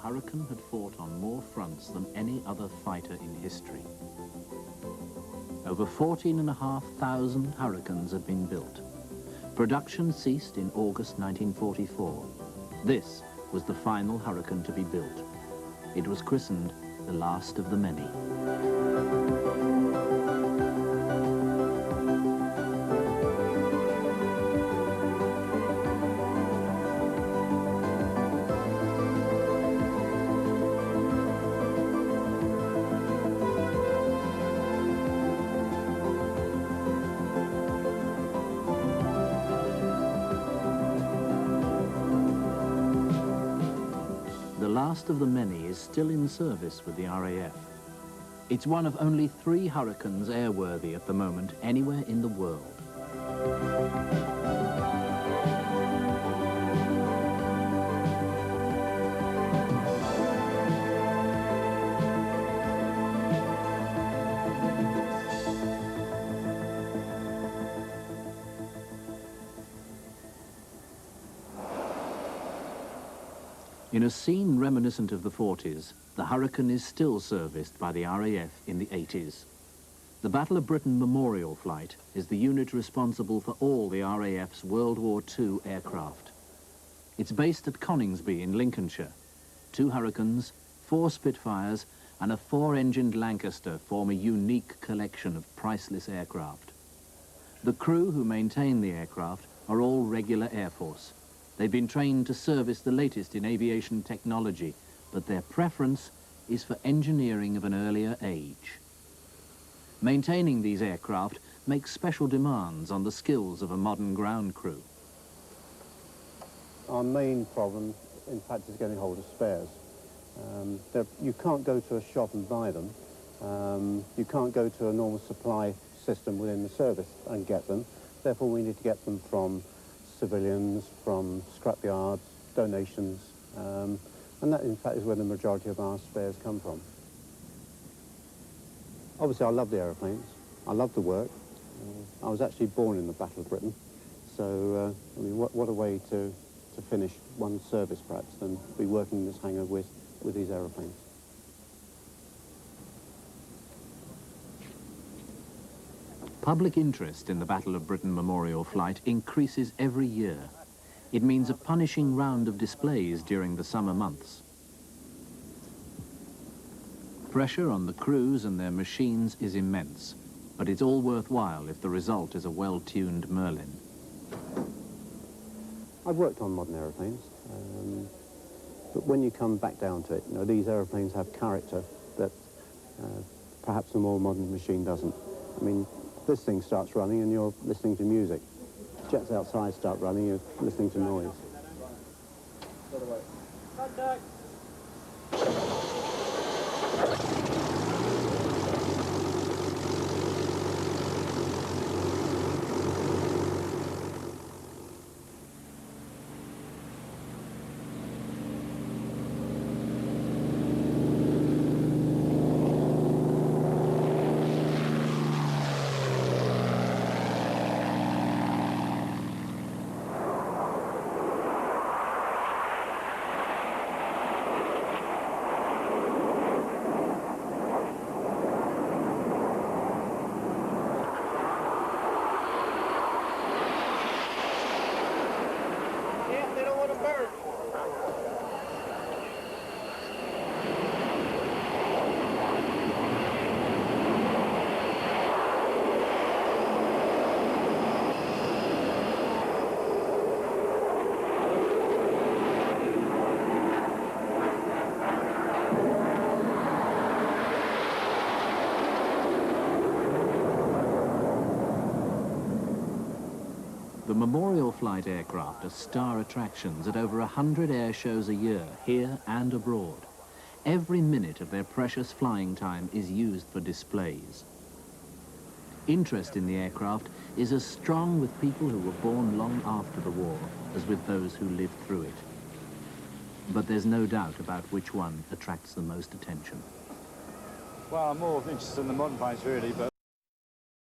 Hurricane had fought on more fronts than any other fighter in history. Over 14,500 Hurricanes had been built. Production ceased in August 1944. This was the final Hurricane to be built. It was christened the last of the many. The last of the many is still in service with the RAF. It's one of only 3 Hurricanes airworthy at the moment anywhere in the world. In a scene reminiscent of the 40s, the Hurricane is still serviced by the RAF in the 80s. The Battle of Britain Memorial Flight is the unit responsible for all the RAF's World War II aircraft. It's based at Coningsby in Lincolnshire. 2 Hurricanes, 4 Spitfires, and a 4-engined Lancaster form a unique collection of priceless aircraft. The crew who maintain the aircraft are all regular Air Force. They've been trained to service the latest in aviation technology, but their preference is for engineering of an earlier age. Maintaining these aircraft makes special demands on the skills of a modern ground crew. Our main problem, in fact, is getting hold of spares. You can't go to a shop and buy them. You can't go to a normal supply system within the service and get them. Therefore, we need to get them from civilians, from scrapyards, donations, and that in fact is where the majority of our spares come from. Obviously I love the aeroplanes, I love the work. I was actually born in the Battle of Britain, so I mean what a way to finish one service perhaps than be working in this hangar with these aeroplanes. Public interest in the Battle of Britain Memorial Flight increases every year. It means a punishing round of displays during the summer months. Pressure on the crews and their machines is immense, but it's all worthwhile if the result is a well-tuned Merlin. I've worked on modern aeroplanes, but when you come back down to it, you know, these aeroplanes have character that perhaps a more modern machine doesn't. I mean, this thing starts running and you're listening to music. Jets outside start running, you're listening to noise. Contact! The Memorial Flight aircraft are star attractions at over 100 air shows a year, here and abroad. Every minute of their precious flying time is used for displays. Interest in the aircraft is as strong with people who were born long after the war as with those who lived through it. But there's no doubt about which one attracts the most attention. Well, I'm more interested in the modern planes really, but